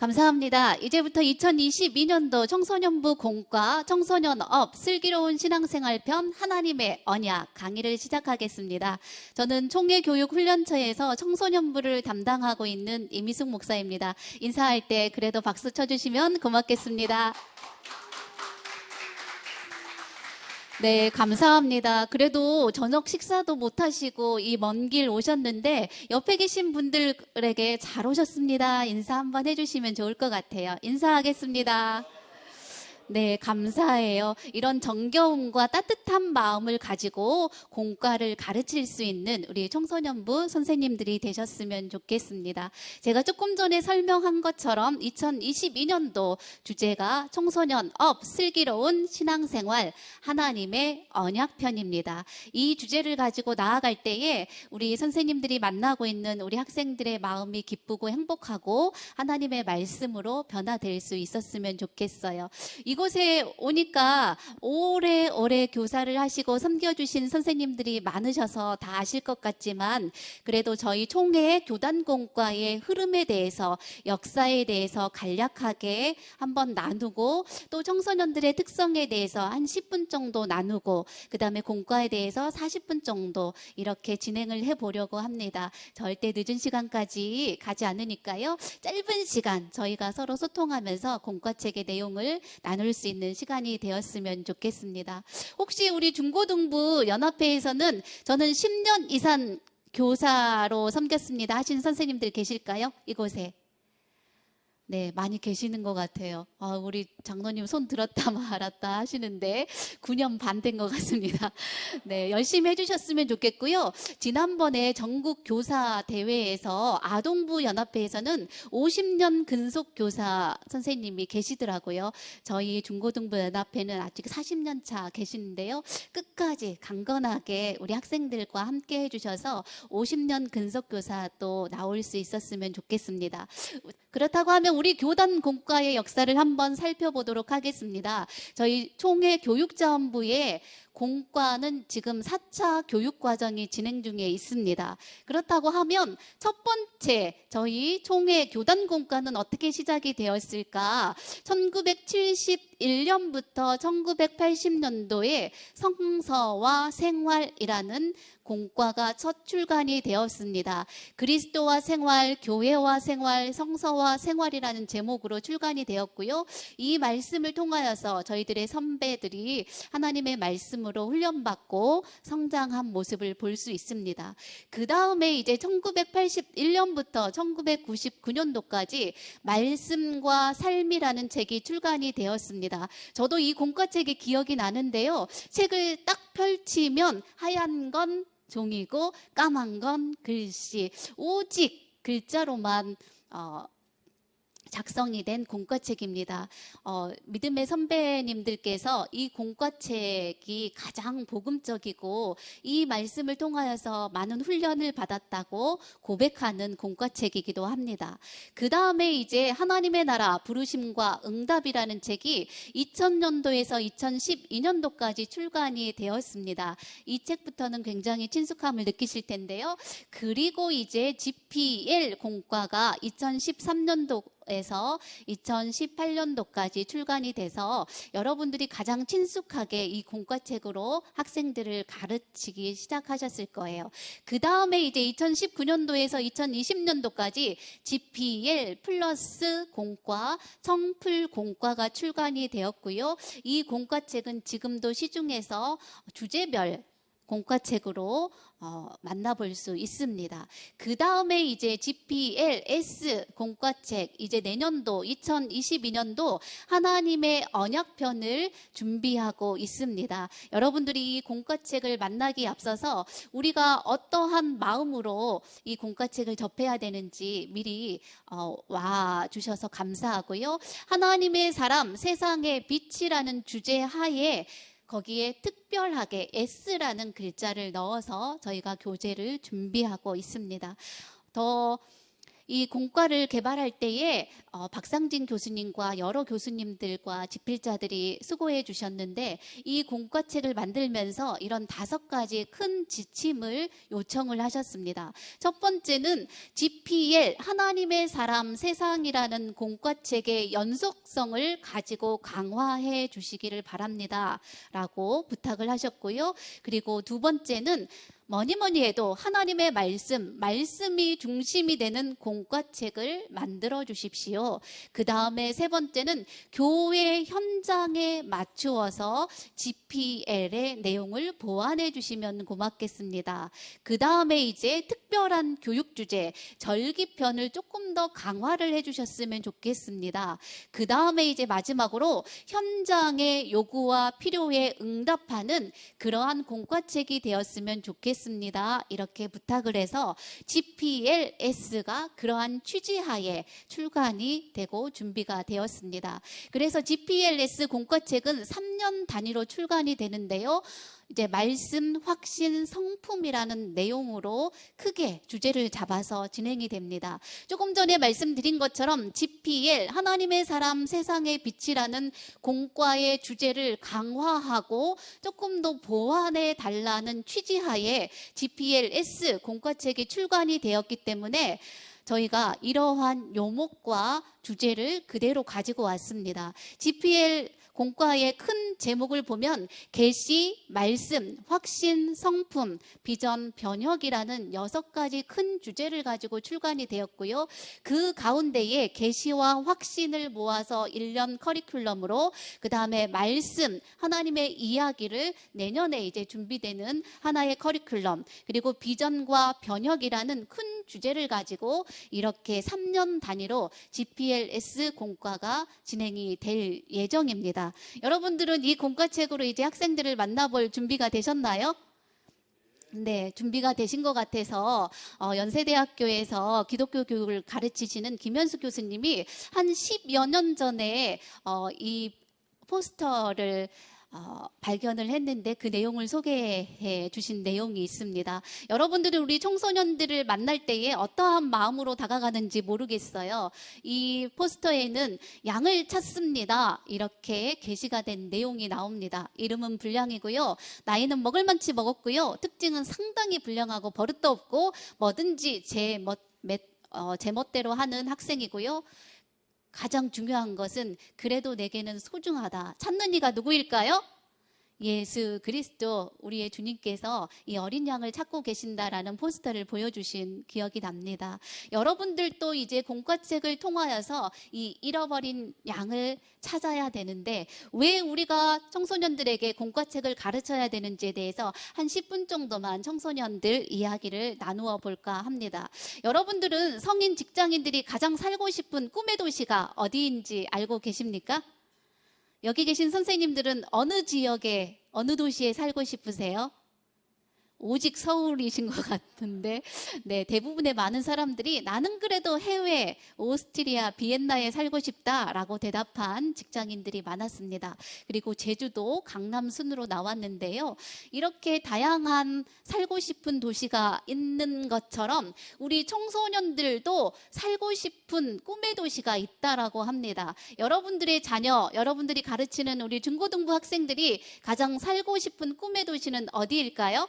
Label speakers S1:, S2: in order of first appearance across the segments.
S1: 감사합니다. 이제부터 2022년도 청소년부 공과 청소년업 슬기로운 신앙생활편 하나님의 언약 강의를 시작하겠습니다. 저는 총회교육훈련처에서 청소년부를 담당하고 있는 이미숙 목사입니다. 인사할 때 그래도 박수 쳐주시면 고맙겠습니다. 네, 감사합니다. 그래도 저녁 식사도 못 하시고 이 먼 길 오셨는데 옆에 계신 분들에게 잘 오셨습니다. 인사 한번 해주시면 좋을 것 같아요. 인사하겠습니다. 네, 감사해요. 이런 정겨움과 따뜻한 마음을 가지고 공과를 가르칠 수 있는 우리 청소년부 선생님들이 되셨으면 좋겠습니다. 제가 조금 전에 설명한 것처럼 2022년도 주제가 청소년업 슬기로운 신앙생활 하나님의 언약편입니다. 이 주제를 가지고 나아갈 때에 우리 선생님들이 만나고 있는 우리 학생들의 마음이 기쁘고 행복하고 하나님의 말씀으로 변화될 수 있었으면 좋겠어요. 이곳에 오니까 오래오래 교사를 하시고 섬겨주신 선생님들이 많으셔서 다 아실 것 같지만 그래도 저희 총회 교단공과의 흐름에 대해서 역사에 대해서 간략하게 한번 나누고 또 청소년들의 특성에 대해서 한 10분 정도 나누고 그 다음에 공과에 대해서 40분 정도 이렇게 진행을 해보려고 합니다. 절대 늦은 시간까지 가지 않으니까요. 짧은 시간 저희가 서로 소통하면서 공과책의 내용을 나눌 수 있는 시간이 되었으면 좋겠습니다. 혹시 우리 중고등부 연합회에서는 저는 10년 이상 교사로 섬겼습니다 하신 선생님들 계실까요? 이곳에. 네, 많이 계시는 것 같아요. 우리 장로님 손 들었다 말았다 하시는데 9년 반 된 것 같습니다. 네, 열심히 해주셨으면 좋겠고요. 지난번에 전국 교사 대회에서 아동부 연합회에서는 50년 근속 교사 선생님이 계시더라고요. 저희 중고등부 연합회는 아직 40년 차 계시는데요. 끝까지 강건하게 우리 학생들과 함께 해주셔서 50년 근속 교사 또 나올 수 있었으면 좋겠습니다. 그렇다고 하면 우리 교단 공과의 역사를 한번 살펴보도록 하겠습니다. 저희 총회 교육자원부에 공과는 지금 4차 교육과정이 진행 중에 있습니다. 그렇다고 하면 첫 번째 저희 총회 교단공과는 어떻게 시작이 되었을까? 1971년부터 1980년도에 성서와 생활이라는 공과가 첫 출간이 되었습니다. 그리스도와 생활, 교회와 생활, 성서와 생활이라는 제목으로 출간이 되었고요. 이 말씀을 통하여서 저희들의 선배들이 하나님의 말씀으로 훈련받고 성장한 모습을 볼 수 있습니다. 그 다음에 이제 1981년부터 1999년도까지 말씀과 삶이라는 책이 출간이 되었습니다. 저도 이 공과책이 기억이 나는데요. 책을 딱 펼치면 하얀 건 종이고 까만 건 글씨, 오직 글자로만 작성이 된 공과책입니다. 믿음의 선배님들께서 이 공과책이 가장 복음적이고 이 말씀을 통하여서 많은 훈련을 받았다고 고백하는 공과책이기도 합니다. 그 다음에 이제 하나님의 나라 부르심과 응답이라는 책이 2000년도에서 2012년도까지 출간이 되었습니다. 이 책부터는 굉장히 친숙함을 느끼실 텐데요. 그리고 이제 GPL 공과가 2013년도 에서 2018년도까지 출간이 돼서 여러분들이 가장 친숙하게 이 공과책으로 학생들을 가르치기 시작하셨을 거예요. 그 다음에 이제 2019년도에서 2020년도까지 GPL 플러스 공과, 청풀 공과가 출간이 되었고요. 이 공과책은 지금도 시중에서 주제별 공과책으로 만나볼 수 있습니다. 그 다음에 이제 GPLS 공과책 이제 내년도 2022년도 하나님의 언약편을 준비하고 있습니다. 여러분들이 이 공과책을 만나기에 앞서서 우리가 어떠한 마음으로 이 공과책을 접해야 되는지 미리 와 주셔서 감사하고요. 하나님의 사람 세상의 빛이라는 주제 하에 거기에 특별하게 S라는 글자를 넣어서 저희가 교재를 준비하고 있습니다. 더 이 공과를 개발할 때에 박상진 교수님과 여러 교수님들과 집필자들이 수고해 주셨는데, 이 공과책을 만들면서 이런 5가지 큰 지침을 요청을 하셨습니다. 첫 번째는 GPL, 하나님의 사람 세상이라는 공과책의 연속성을 가지고 강화해 주시기를 바랍니다 라고 부탁을 하셨고요. 그리고 두 번째는 뭐니 해도 하나님의 말씀이 중심이 되는 공과책을 만들어 주십시오. 그 다음에 세 번째는 교회 현장에 맞추어서 GPL의 내용을 보완해 주시면 고맙겠습니다. 그 다음에 이제 특별한 교육 주제, 절기편을 조금 더 강화를 해 주셨으면 좋겠습니다. 그 다음에 이제 마지막으로 현장의 요구와 필요에 응답하는 그러한 공과책이 되었으면 좋겠습니다. 이렇게 부탁을 해서 GPLS가 그러한 취지하에 출간이 되고 준비가 되었습니다. 그래서 GPLS 공과책은 3년 단위로 출간이 되는데요. 이제 말씀, 확신, 성품이라는 내용으로 크게 주제를 잡아서 진행이 됩니다. 조금 전에 말씀드린 것처럼 GPL, 하나님의 사람 세상의 빛이라는 공과의 주제를 강화하고 조금 더 보완해 달라는 취지하에 GPLS 공과책이 출간이 되었기 때문에 저희가 이러한 요목과 주제를 그대로 가지고 왔습니다. GPL 공과의 큰 제목을 보면 계시, 말씀, 확신, 성품, 비전, 변혁이라는 6가지 큰 주제를 가지고 출간이 되었고요. 그 가운데에 계시와 확신을 모아서 1년 커리큘럼으로, 그 다음에 말씀, 하나님의 이야기를 내년에 이제 준비되는 하나의 커리큘럼, 그리고 비전과 변혁이라는 큰 주제를 가지고 이렇게 3년 단위로 GPLS 공과가 진행이 될 예정입니다. 여러분들은 이 공과책으로 이제 학생들을 만나볼 준비가 되셨나요? 네, 준비가 되신 것 같아서 연세대학교에서 기독교 교육을 가르치시는 김현수 교수님이 한 10여 년 전에 이 포스터를 발견을 했는데 그 내용을 소개해 주신 내용이 있습니다. 여러분들은 우리 청소년들을 만날 때에 어떠한 마음으로 다가가는지 모르겠어요. 이 포스터에는 양을 찾습니다, 이렇게 게시가 된 내용이 나옵니다. 이름은 불량이고요. 나이는 먹을 만치 먹었고요. 특징은 상당히 불량하고 버릇도 없고 뭐든지 제 멋대로 하는 학생이고요. 가장 중요한 것은 그래도 내게는 소중하다. 찾는 이가 누구일까요? 예수 그리스도, 우리의 주님께서 이 어린 양을 찾고 계신다라는 포스터를 보여주신 기억이 납니다. 여러분들도 이제 공과책을 통하여서 이 잃어버린 양을 찾아야 되는데, 왜 우리가 청소년들에게 공과책을 가르쳐야 되는지에 대해서 한 10분 정도만 청소년들 이야기를 나누어 볼까 합니다. 여러분들은 성인 직장인들이 가장 살고 싶은 꿈의 도시가 어디인지 알고 계십니까? 여기 계신 선생님들은 어느 지역에, 어느 도시에 살고 싶으세요? 오직 서울이신 것 같은데, 네, 대부분의 많은 사람들이 나는 그래도 해외, 오스트리아, 비엔나에 살고 싶다라고 대답한 직장인들이 많았습니다. 그리고 제주도, 강남 순으로 나왔는데요. 이렇게 다양한 살고 싶은 도시가 있는 것처럼 우리 청소년들도 살고 싶은 꿈의 도시가 있다라고 합니다. 여러분들의 자녀, 여러분들이 가르치는 우리 중고등부 학생들이 가장 살고 싶은 꿈의 도시는 어디일까요?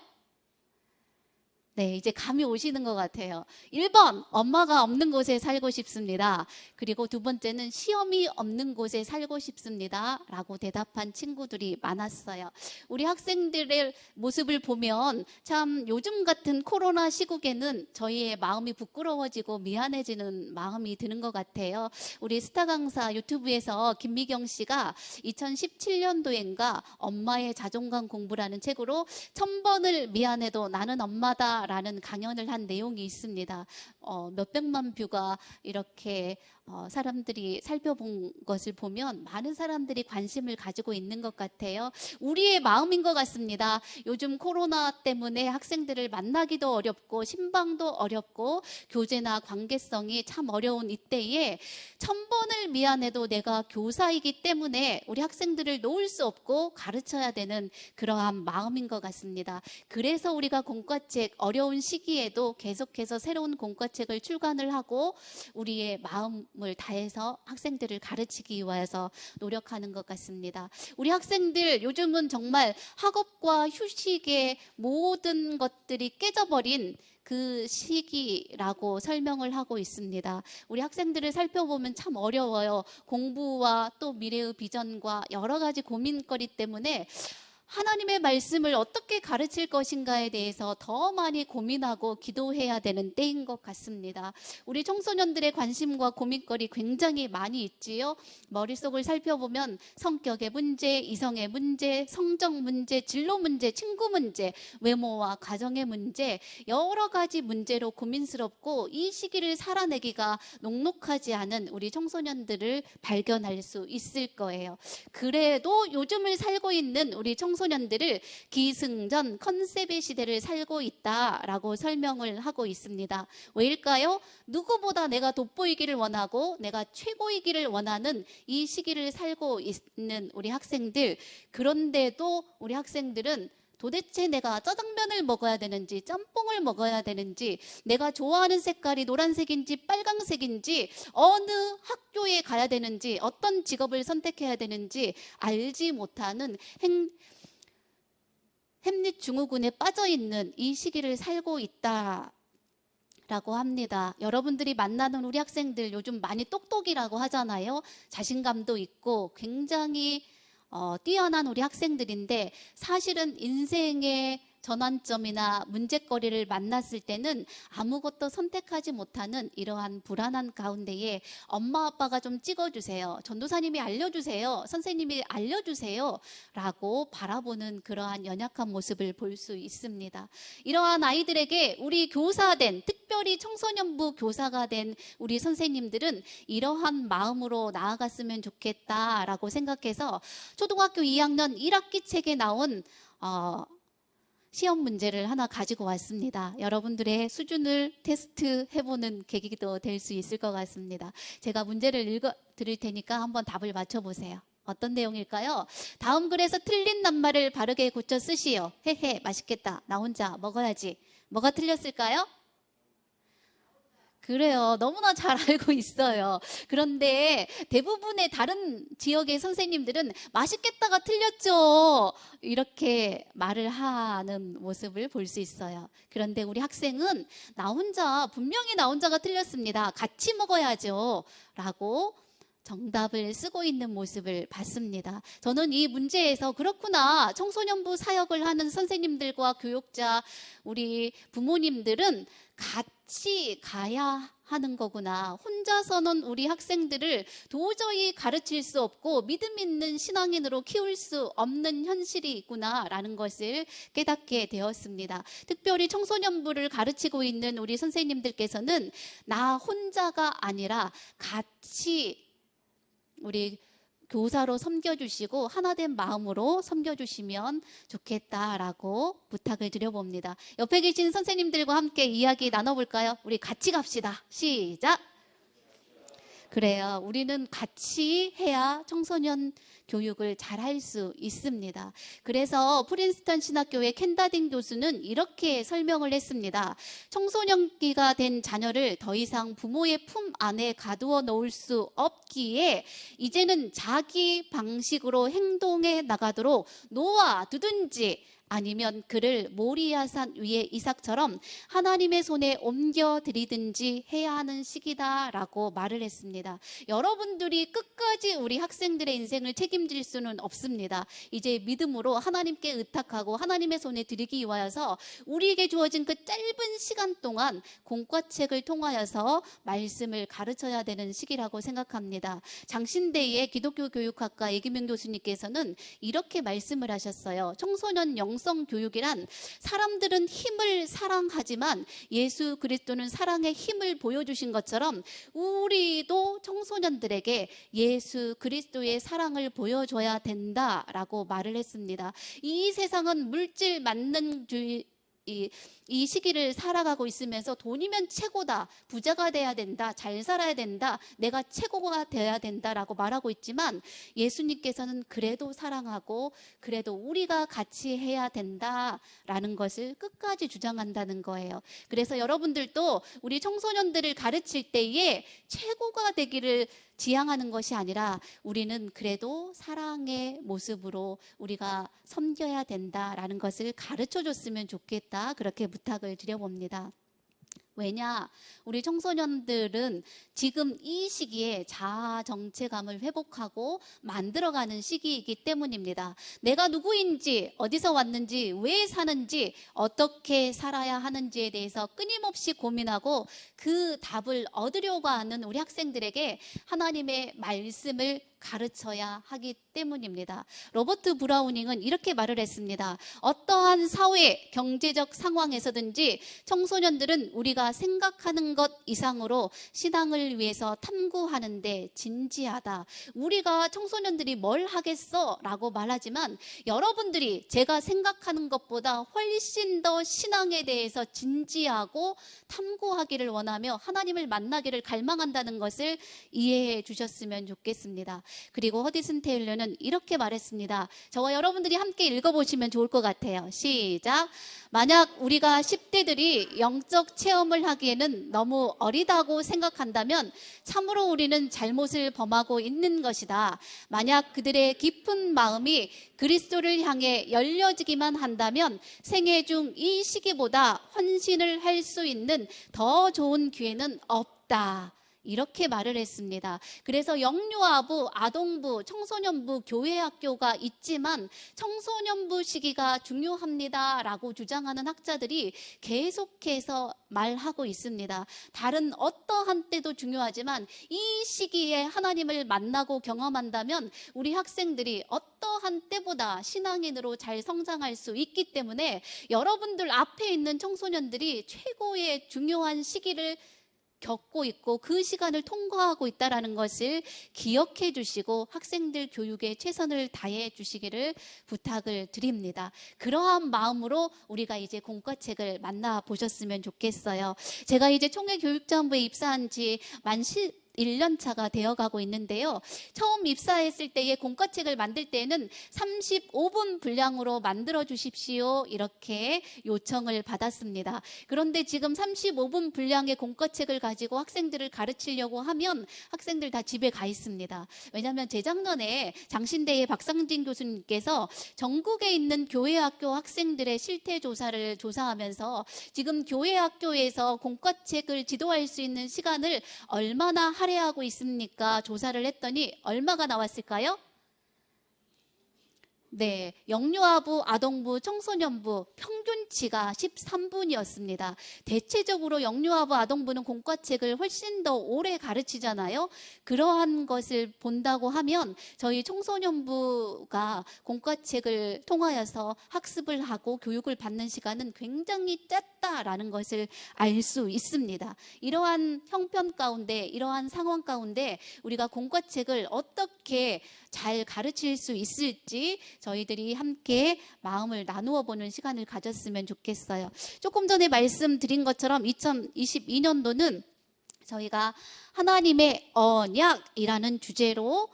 S1: 네, 이제 감이 오시는 것 같아요. 1번, 엄마가 없는 곳에 살고 싶습니다. 그리고 두 번째는 시험이 없는 곳에 살고 싶습니다 라고 대답한 친구들이 많았어요. 우리 학생들의 모습을 보면 참 요즘 같은 코로나 시국에는 저희의 마음이 부끄러워지고 미안해지는 마음이 드는 것 같아요. 우리 스타 강사 유튜브에서 김미경 씨가 2017년도인가 엄마의 자존감 공부라는 책으로 1000번을 미안해도 나는 엄마다 라는 강연을 한 내용이 있습니다. 몇백만 뷰가 이렇게 사람들이 살펴본 것을 보면 많은 사람들이 관심을 가지고 있는 것 같아요. 우리의 마음인 것 같습니다. 요즘 코로나 때문에 학생들을 만나기도 어렵고 신방도 어렵고 교제나 관계성이 참 어려운 이때에 1000번을 미안해도 내가 교사이기 때문에 우리 학생들을 놓을 수 없고 가르쳐야 되는 그러한 마음인 것 같습니다. 그래서 우리가 공과책 어려운 시기에도 계속해서 새로운 공과책을 출간을 하고 우리의 마음을 다해서 학생들을 가르치기 위해서 노력하는 것 같습니다. 우리 학생들 요즘은 정말 학업과 휴식의 모든 것들이 깨져버린 그 시기라고 설명을 하고 있습니다. 우리 학생들을 살펴보면 참 어려워요. 공부와 또 미래의 비전과 여러 가지 고민거리 때문에 하나님의 말씀을 어떻게 가르칠 것인가에 대해서 더 많이 고민하고 기도해야 되는 때인 것 같습니다. 우리 청소년들의 관심과 고민거리 굉장히 많이 있지요. 머릿속을 살펴보면 성격의 문제, 이성의 문제, 성적 문제, 진로 문제, 친구 문제, 외모와 가정의 문제, 여러 가지 문제로 고민스럽고 이 시기를 살아내기가 녹록하지 않은 우리 청소년들을 발견할 수 있을 거예요. 그래도 요즘을 살고 있는 우리 청소년들을 기승전 컨셉의 시대를 살고 있다라고 설명을 하고 있습니다. 왜일까요? 누구보다 내가 돋보이기를 원하고 내가 최고이기를 원하는 이 시기를 살고 있는 우리 학생들, 그런데도 우리 학생들은 도대체 내가 짜장면을 먹어야 되는지 짬뽕을 먹어야 되는지, 내가 좋아하는 색깔이 노란색인지 빨강색인지, 어느 학교에 가야 되는지, 어떤 직업을 선택해야 되는지 알지 못하는 햄릿 증후군에 빠져있는 이 시기를 살고 있다라고 합니다. 여러분들이 만나는 우리 학생들 요즘 많이 똑똑이라고 하잖아요. 자신감도 있고 굉장히 뛰어난 우리 학생들인데, 사실은 인생의 전환점이나 문제거리를 만났을 때는 아무것도 선택하지 못하는 이러한 불안한 가운데에 엄마 아빠가 좀 찍어주세요, 전도사님이 알려주세요, 선생님이 알려주세요 라고 바라보는 그러한 연약한 모습을 볼 수 있습니다. 이러한 아이들에게 우리 교사된, 특별히 청소년부 교사가 된 우리 선생님들은 이러한 마음으로 나아갔으면 좋겠다라고 생각해서 초등학교 2학년 1학기 책에 나온 시험 문제를 하나 가지고 왔습니다. 여러분들의 수준을 테스트 해보는 계기도 될 수 있을 것 같습니다. 제가 문제를 읽어 드릴 테니까 한번 답을 맞춰보세요. 어떤 내용일까요? 다음 글에서 틀린 낱말을 바르게 고쳐 쓰시오. 헤헤, 맛있겠다. 나 혼자 먹어야지. 뭐가 틀렸을까요? 그래요. 너무나 잘 알고 있어요. 그런데 대부분의 다른 지역의 선생님들은 맛있겠다가 틀렸죠, 이렇게 말을 하는 모습을 볼 수 있어요. 그런데 우리 학생은 분명히 나 혼자가 틀렸습니다, 같이 먹어야죠 라고 정답을 쓰고 있는 모습을 봤습니다. 저는 이 문제에서 그렇구나, 청소년부 사역을 하는 선생님들과 교육자, 우리 부모님들은 같이 가야 하는 거구나. 혼자서는 우리 학생들을 도저히 가르칠 수 없고 믿음 있는 신앙인으로 키울 수 없는 현실이 있구나라는 것을 깨닫게 되었습니다. 특별히 청소년부를 가르치고 있는 우리 선생님들께서는 나 혼자가 아니라 같이 우리 교사로 섬겨주시고 하나된 마음으로 섬겨주시면 좋겠다라고 부탁을 드려봅니다. 옆에 계신 선생님들과 함께 이야기 나눠볼까요? 우리 같이 갑시다. 시작! 그래요. 우리는 같이 해야 청소년 교육을 잘 할 수 있습니다. 그래서 프린스턴 신학교의 켄다딩 교수는 이렇게 설명을 했습니다. 청소년기가 된 자녀를 더 이상 부모의 품 안에 가두어 놓을 수 없기에 이제는 자기 방식으로 행동해 나가도록 놓아두든지 아니면 그를 모리아산 위에 이삭처럼 하나님의 손에 옮겨드리든지 해야 하는 시기다라고 말을 했습니다. 여러분들이 끝까지 우리 학생들의 인생을 책임질 수는 없습니다. 이제 믿음으로 하나님께 의탁하고 하나님의 손에 드리기 위하여서 우리에게 주어진 그 짧은 시간 동안 공과책을 통하여서 말씀을 가르쳐야 되는 시기라고 생각합니다. 장신대의 기독교 교육학과 예기명 교수님께서는 이렇게 말씀을 하셨어요. 청소년 영성 영성 교육이란 사람들은 힘을 사랑하지만 예수 그리스도는 사랑의 힘을 보여주신 것처럼 우리도 청소년들에게 예수 그리스도의 사랑을 보여줘야 된다라고 말을 했습니다. 이 세상은 물질 만능주의 이 시기를 살아가고 있으면서 돈이면 최고다, 부자가 돼야 된다, 잘 살아야 된다, 내가 최고가 돼야 된다라고 말하고 있지만 예수님께서는 그래도 사랑하고 그래도 우리가 같이 해야 된다라는 것을 끝까지 주장한다는 거예요. 그래서 여러분들도 우리 청소년들을 가르칠 때에 최고가 되기를 지향하는 것이 아니라 우리는 그래도 사랑의 모습으로 우리가 섬겨야 된다라는 것을 가르쳐 줬으면 좋겠다, 그렇게 부탁을 드려봅니다. 왜냐? 우리 청소년들은 지금 이 시기에 자아 정체감을 회복하고 만들어가는 시기이기 때문입니다. 내가 누구인지, 어디서 왔는지, 왜 사는지, 어떻게 살아야 하는지에 대해서 끊임없이 고민하고 그 답을 얻으려고 하는 우리 학생들에게 하나님의 말씀을 가르쳐야 하기 때문입니다. 로버트 브라우닝은 이렇게 말을 했습니다. 어떠한 사회, 경제적 상황에서든지 청소년들은 우리가 생각하는 것 이상으로 신앙을 위해서 탐구하는데 진지하다. 우리가 청소년들이 뭘 하겠어? 라고 말하지만 여러분들이 제가 생각하는 것보다 훨씬 더 신앙에 대해서 진지하고 탐구하기를 원하며 하나님을 만나기를 갈망한다는 것을 이해해 주셨으면 좋겠습니다. 그리고 허디슨 테일러는 이렇게 말했습니다. 저와 여러분들이 함께 읽어보시면 좋을 것 같아요. 시작. 만약 우리가 10대들이 영적 체험을 하기에는 너무 어리다고 생각한다면 참으로 우리는 잘못을 범하고 있는 것이다. 만약 그들의 깊은 마음이 그리스도를 향해 열려지기만 한다면 생애 중 이 시기보다 헌신을 할 수 있는 더 좋은 기회는 없다. 이렇게 말을 했습니다. 그래서 영유아부, 아동부, 청소년부, 교회학교가 있지만 청소년부 시기가 중요합니다라고 주장하는 학자들이 계속해서 말하고 있습니다. 다른 어떠한 때도 중요하지만 이 시기에 하나님을 만나고 경험한다면 우리 학생들이 어떠한 때보다 신앙인으로 잘 성장할 수 있기 때문에 여러분들 앞에 있는 청소년들이 최고의 중요한 시기를 겪고 있고 그 시간을 통과하고 있다는 것을 기억해 주시고 학생들 교육에 최선을 다해 주시기를 부탁을 드립니다. 그러한 마음으로 우리가 이제 공과책을 만나보셨으면 좋겠어요. 제가 이제 총회교육자원부에 입사한 지 만 1년 차가 되어가고 있는데요. 처음 입사했을 때의 공과책을 만들 때는 35분 분량으로 만들어 주십시오, 이렇게 요청을 받았습니다. 그런데 지금 35분 분량의 공과책을 가지고 학생들을 가르치려고 하면 학생들 다 집에 가 있습니다. 왜냐하면 재작년에 장신대의 박상진 교수님께서 전국에 있는 교회학교 학생들의 실태 조사를 조사하면서 지금 교회학교에서 공과책을 지도할 수 있는 시간을 얼마나 할애하고 있습니까? 조사를 했더니 얼마가 나왔을까요? 네, 영유아부, 아동부, 청소년부 평균치가 13분이었습니다. 대체적으로 영유아부, 아동부는 공과책을 훨씬 더 오래 가르치잖아요. 그러한 것을 본다고 하면 저희 청소년부가 공과책을 통하여서 학습을 하고 교육을 받는 시간은 굉장히 짧다라는 것을 알 수 있습니다. 이러한 형편 가운데, 이러한 상황 가운데 우리가 공과책을 어떻게 잘 가르칠 수 있을지 저희들이 함께 마음을 나누어 보는 시간을 가졌으면 좋겠어요. 조금 전에 말씀드린 것처럼 2022년도는 저희가 하나님의 언약이라는 주제로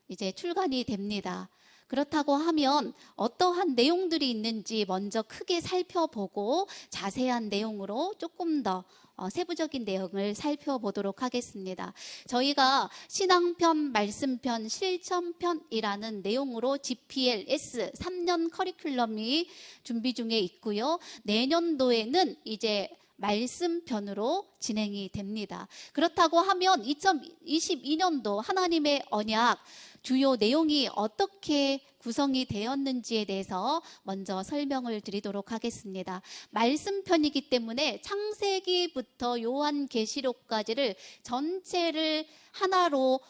S1: 이제 출간이 됩니다. 그렇다고 하면 어떠한 내용들이 있는지 먼저 크게 살펴보고 자세한 내용으로 조금 더 세부적인 내용을 살펴보도록 하겠습니다. 저희가 신앙편, 말씀편, 실천편이라는 내용으로 GPLS 3년 커리큘럼이 준비 중에 있고요. 내년도에는 이제 말씀편으로 진행이 됩니다. 그렇다고 하면 2022년도 하나님의 언약 주요 내용이 어떻게 구성이 되었는지에 대해서 먼저 설명을 드리도록 하겠습니다. 말씀편이기 때문에 창세기부터 요한계시록까지를 전체를 하나로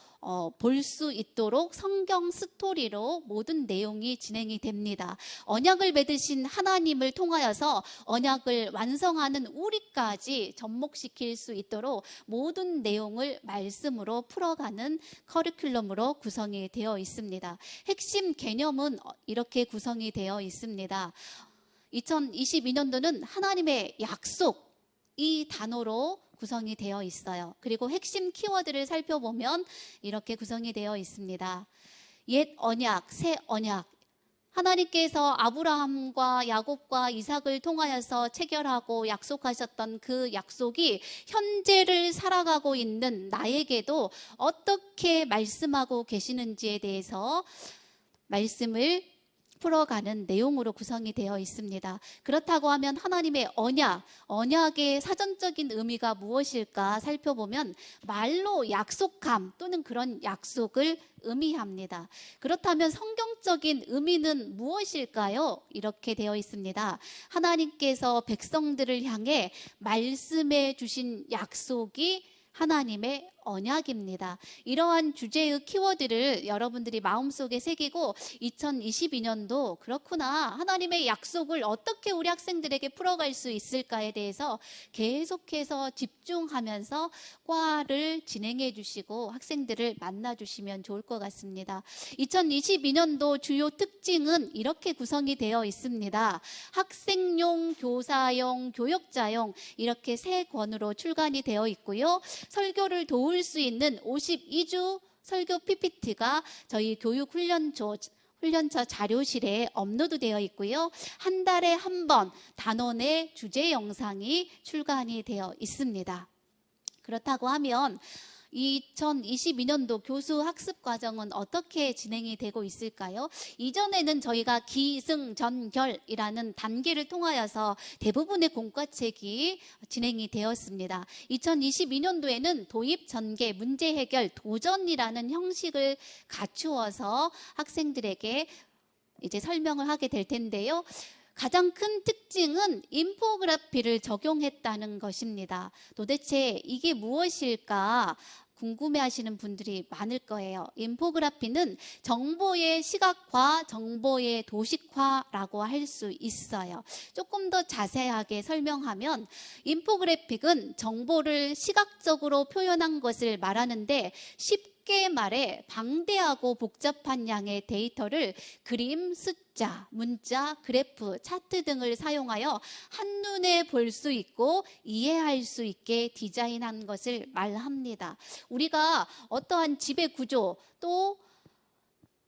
S1: 볼 수 있도록 성경 스토리로 모든 내용이 진행이 됩니다. 언약을 맺으신 하나님을 통하여서 언약을 완성하는 우리까지 접목시킬 수 있도록 모든 내용을 말씀으로 풀어가는 커리큘럼으로 구성이 되어 있습니다. 핵심 개념은 이렇게 구성이 되어 있습니다. 2022년도는 하나님의 약속, 이 단어로 구성이 되어 있어요. 그리고 핵심 키워드를 살펴보면 이렇게 구성이 되어 있습니다. 옛 언약, 새 언약. 하나님께서 아브라함과 야곱과 이삭을 통하여서 체결하고 약속하셨던 그 약속이 현재를 살아가고 있는 나에게도 어떻게 말씀하고 계시는지에 대해서 말씀을 풀어가는 내용으로 구성이 되어 있습니다. 그렇다고 하면 하나님의 언약의 사전적인 의미가 무엇일까 살펴보면 말로 약속함 또는 그런 약속을 의미합니다. 그렇다면 성경적인 의미는 무엇일까요? 이렇게 되어 있습니다. 하나님께서 백성들을 향해 말씀해 주신 약속이 하나님의 언약입니다. 이러한 주제의 키워드를 여러분들이 마음속에 새기고 2022년도 그렇구나, 하나님의 약속을 어떻게 우리 학생들에게 풀어갈 수 있을까에 대해서 계속해서 집중하면서 과를 진행해 주시고 학생들을 만나 주시면 좋을 것 같습니다. 2022년도 주요 특징은 이렇게 구성이 되어 있습니다. 학생용, 교사용, 교역자용 이렇게 세 권으로 출간이 되어 있고요. 설교를 도울 수 있는 52주 설교 PPT가 저희 교육훈련처 자료실에 업로드되어 있고요. 한 달에 한 번 단원의 주제 영상이 출간이 되어 있습니다. 그렇다고 하면 2022년도 교수 학습 과정은 어떻게 진행이 되고 있을까요? 이전에는 저희가 기승전결이라는 단계를 통하여서 대부분의 공과책이 진행이 되었습니다. 2022년도에는 도입, 전개, 문제 해결, 도전이라는 형식을 갖추어서 학생들에게 이제 설명을 하게 될 텐데요. 가장 큰 특징은 인포그래피를 적용했다는 것입니다. 도대체 이게 무엇일까 궁금해하시는 분들이 많을 거예요. 인포그래피는 정보의 시각화, 정보의 도식화라고 할 수 있어요. 조금 더 자세하게 설명하면 인포그래픽은 정보를 시각적으로 표현한 것을 말하는데 쉽게 말해 방대하고 복잡한 양의 데이터를 그림, 숫자, 문자, 그래프, 차트 등을 사용하여 한눈에 볼 수 있고 이해할 수 있게 디자인한 것을 말합니다. 우리가 어떠한 지배 구조 또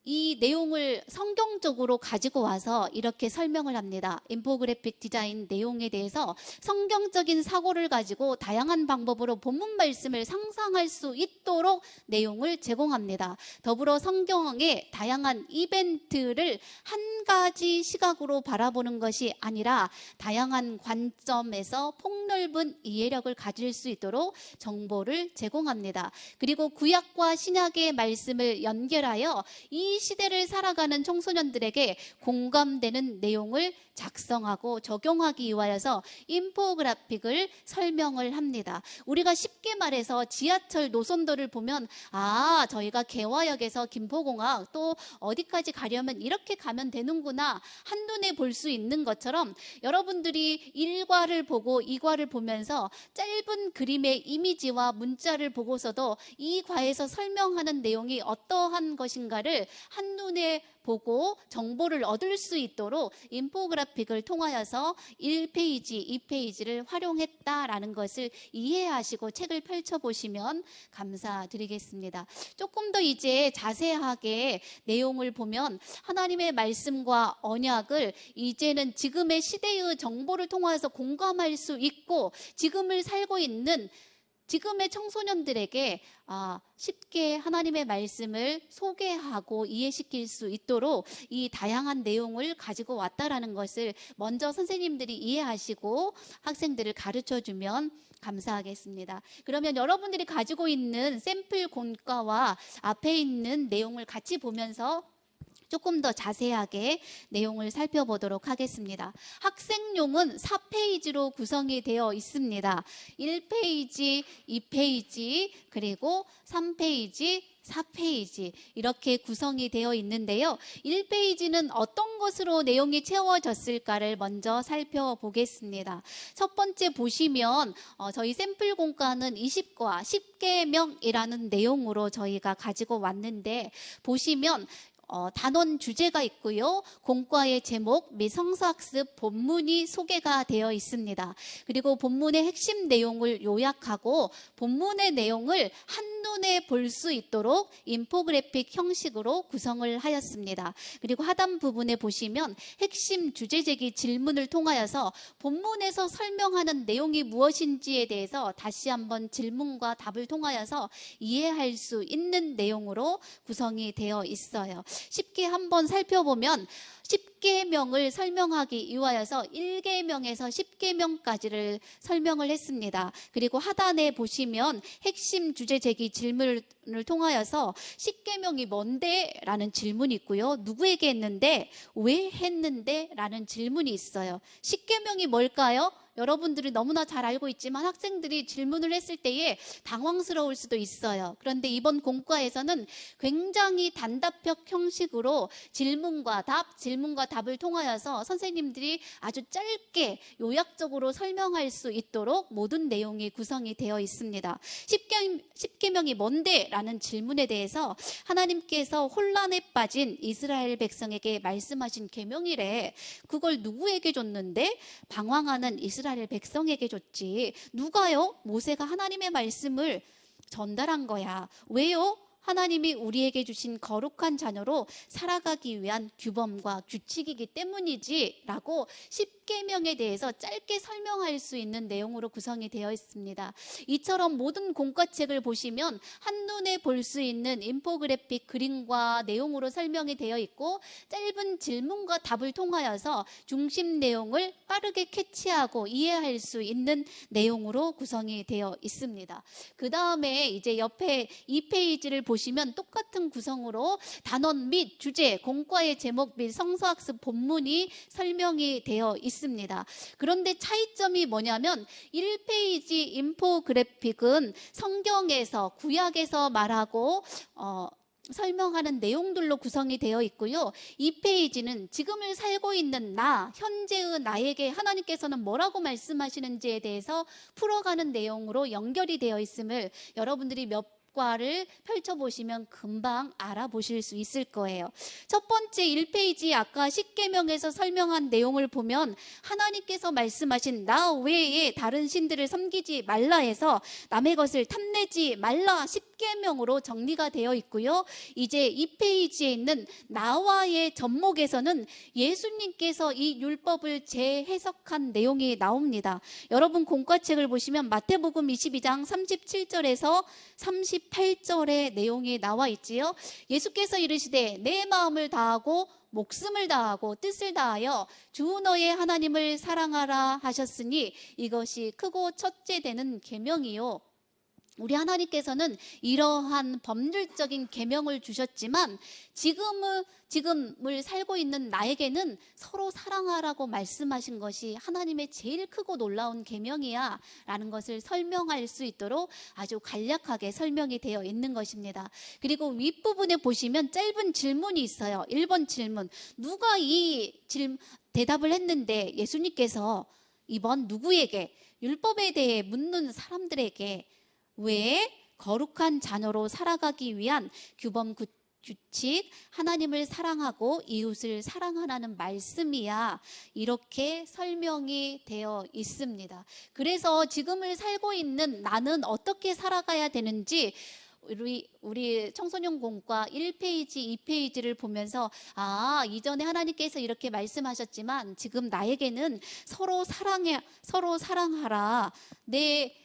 S1: 이 내용을 성경적으로 가지고 와서 이렇게 설명을 합니다. 인포그래픽 디자인 내용에 대해서 성경적인 사고를 가지고 다양한 방법으로 본문 말씀을 상상할 수 있도록 내용을 제공합니다. 더불어 성경의 다양한 이벤트를 한 가지 시각으로 바라보는 것이 아니라 다양한 관점에서 폭넓은 이해력을 가질 수 있도록 정보를 제공합니다. 그리고 구약과 신약의 말씀을 연결하여 이 시대를 살아가는 청소년들에게 공감되는 내용을 작성하고 적용하기 위하여서 인포그래픽을 설명을 합니다. 우리가 쉽게 말해서 지하철 노선도를 보면 저희가 개화역에서 김포공항 또 어디까지 가려면 이렇게 가면 되는구나 한눈에 볼 수 있는 것처럼 여러분들이 1과를 보고 2과를 보면서 짧은 그림의 이미지와 문자를 보고서도 이 과에서 설명하는 내용이 어떠한 것인가를 한눈에 보고 정보를 얻을 수 있도록 인포그래픽을 통하여서 1페이지, 2페이지를 활용했다라는 것을 이해하시고 책을 펼쳐보시면 감사드리겠습니다. 조금 더 이제 자세하게 내용을 보면 하나님의 말씀과 언약을 이제는 지금의 시대의 정보를 통해서 공감할 수 있고 지금을 살고 있는 지금의 청소년들에게 쉽게 하나님의 말씀을 소개하고 이해시킬 수 있도록 이 다양한 내용을 가지고 왔다라는 것을 먼저 선생님들이 이해하시고 학생들을 가르쳐주면 감사하겠습니다. 그러면 여러분들이 가지고 있는 샘플 공과와 앞에 있는 내용을 같이 보면서 조금 더 자세하게 내용을 살펴보도록 하겠습니다. 학생용은 4페이지로 구성이 되어 있습니다. 1페이지, 2페이지, 그리고 3페이지, 4페이지 이렇게 구성이 되어 있는데요. 1페이지는 어떤 것으로 내용이 채워졌을까를 먼저 살펴보겠습니다. 첫 번째 보시면 저희 샘플 공과는 20과 10계명이라는 내용으로 저희가 가지고 왔는데, 보시면 단원 주제가 있고요. 공과의 제목 및 성서학습 본문이 소개가 되어 있습니다. 그리고 본문의 핵심 내용을 요약하고 본문의 내용을 한눈에 볼 수 있도록 인포그래픽 형식으로 구성을 하였습니다. 그리고 하단 부분에 보시면 핵심 주제 제기 질문을 통하여서 본문에서 설명하는 내용이 무엇인지에 대해서 다시 한번 질문과 답을 통하여서 이해할 수 있는 내용으로 구성이 되어 있어요. 쉽게 한번 살펴보면 10계명을 설명하기 위하여서 1계명에서 10계명까지를 설명을 했습니다. 그리고 하단에 보시면 핵심 주제 제기 질문을 통하여서 10계명이 뭔데? 라는 질문이 있고요. 누구에게 했는데? 왜 했는데? 라는 질문이 있어요. 10계명이 뭘까요? 여러분들이 너무나 잘 알고 있지만 학생들이 질문을 했을 때에 당황스러울 수도 있어요. 그런데 이번 공과에서는 굉장히 단답형 형식으로 질문과 답을 통하여서 선생님들이 아주 짧게 요약적으로 설명할 수 있도록 모든 내용이 구성이 되어 있습니다. 10계명이 뭔데? 라는 질문에 대해서 하나님께서 혼란에 빠진 이스라엘 백성에게 말씀하신 계명이래. 그걸 누구에게 줬는데? 방황하는 이스라엘 백성에게 줬지. 누가요? 모세가 하나님의 말씀을 전달한 거야. 왜요? 하나님이 우리에게 주신 거룩한 자녀로 살아가기 위한 규범과 규칙이기 때문이지 라고 10계명에 대해서 짧게 설명할 수 있는 내용으로 구성이 되어 있습니다. 이처럼 모든 공과책을 보시면 한눈에 볼 수 있는 인포그래픽 그림과 내용으로 설명이 되어 있고, 짧은 질문과 답을 통하여서 중심 내용을 빠르게 캐치하고 이해할 수 있는 내용으로 구성이 되어 있습니다. 그 다음에 이제 옆에 2페이지를 보시면 똑같은 구성으로 단원 및 주제, 공과의 제목 및 성서학습 본문이 설명이 되어 있습니다. 그런데 차이점이 뭐냐면 1페이지 인포그래픽은 성경에서, 구약에서 말하고 설명하는 내용들로 구성이 되어 있고요. 2페이지는 지금을 살고 있는 나, 현재의 나에게 하나님께서는 뭐라고 말씀하시는지에 대해서 풀어가는 내용으로 연결이 되어 있음을 여러분들이 몇 과를 펼쳐보시면 금방 알아보실 수 있을 거예요. 첫 번째 1페이지 아까 10계명에서 설명한 내용을 보면 하나님께서 말씀하신 나 외에 다른 신들을 섬기지 말라 해서 남의 것을 탐내지 말라 10계명으로 정리가 되어 있고요. 이제 2페이지에 있는 나와의 접목에서는 예수님께서 이 율법을 재해석한 내용이 나옵니다. 여러분 공과책을 보시면 마태복음 22장 37절에서 38절의 내용이 나와 있지요. 예수께서 이르시되 내 마음을 다하고 목숨을 다하고 뜻을 다하여 주 너의 하나님을 사랑하라 하셨으니 이것이 크고 첫째 되는 계명이요. 우리 하나님께서는 이러한 법률적인 계명을 주셨지만 지금을 살고 있는 나에게는 서로 사랑하라고 말씀하신 것이 하나님의 제일 크고 놀라운 계명이야 라는 것을 설명할 수 있도록 아주 간략하게 설명이 되어 있는 것입니다. 그리고 윗부분에 보시면 짧은 질문이 있어요. 1번 질문, 누가 이 대답을 했는데 예수님께서 이번 누구에게? 율법에 대해 묻는 사람들에게 왜 거룩한 자녀로 살아가기 위한 규범 규칙, 하나님을 사랑하고 이웃을 사랑하라는 말씀이야. 이렇게 설명이 되어 있습니다. 그래서 지금을 살고 있는 나는 어떻게 살아가야 되는지 우리 청소년 공과 1페이지, 2페이지를 보면서 이전에 하나님께서 이렇게 말씀하셨지만 지금 나에게는 서로 사랑하라. 내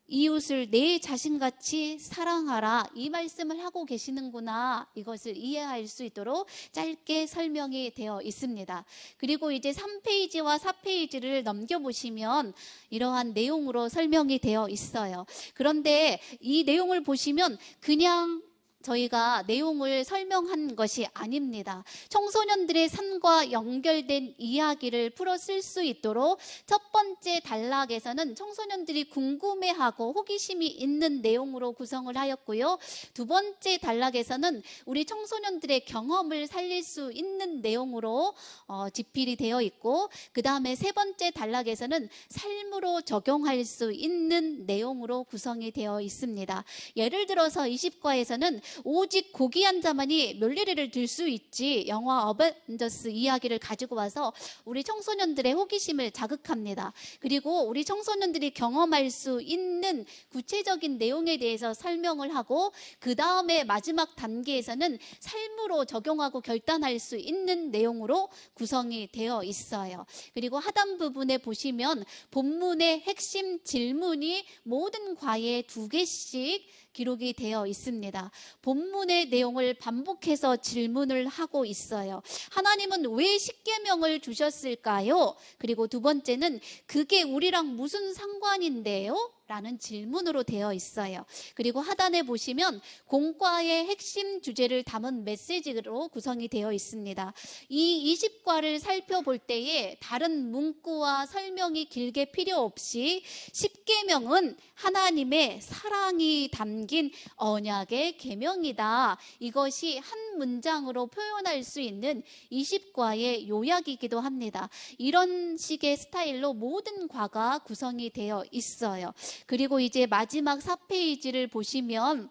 S1: 이웃을 내 자신같이 사랑하라. 이 말씀을 하고 계시는구나. 이것을 이해할 수 있도록 짧게 설명이 되어 있습니다. 그리고 이제 3페이지와 4페이지를 넘겨보시면 이러한 내용으로 설명이 되어 있어요. 그런데 이 내용을 보시면 그냥 저희가 내용을 설명한 것이 아닙니다. 청소년들의 삶과 연결된 이야기를 풀어 쓸 수 있도록 첫 번째 단락에서는 청소년들이 궁금해하고 호기심이 있는 내용으로 구성을 하였고요. 두 번째 단락에서는 우리 청소년들의 경험을 살릴 수 있는 내용으로 집필이 되어 있고, 그 다음에 세 번째 단락에서는 삶으로 적용할 수 있는 내용으로 구성이 되어 있습니다. 예를 들어서 20과에서는 오직 고귀한 자만이 멸리를 들 수 있지, 영화 어벤져스 이야기를 가지고 와서 우리 청소년들의 호기심을 자극합니다. 그리고 우리 청소년들이 경험할 수 있는 구체적인 내용에 대해서 설명을 하고, 그 다음에 마지막 단계에서는 삶으로 적용하고 결단할 수 있는 내용으로 구성이 되어 있어요. 그리고 하단 부분에 보시면 본문의 핵심 질문이 모든 과에 2개씩 기록이 되어 있습니다. 본문의 내용을 반복해서 질문을 하고 있어요. 하나님은 왜 십계명을 주셨을까요? 그리고 두 번째는 그게 우리랑 무슨 상관인데요? 라는 질문으로 되어 있어요. 그리고 하단에 보시면 공과의 핵심 주제를 담은 메시지로 구성이 되어 있습니다. 이 20과를 살펴볼 때에 다른 문구와 설명이 길게 필요 없이 십계명은 하나님의 사랑이 담긴 언약의 계명이다, 이것이 한 문장으로 표현할 수 있는 20과의 요약이기도 합니다. 이런 식의 스타일로 모든 과가 구성이 되어 있어요. 그리고 이제 마지막 4페이지를 보시면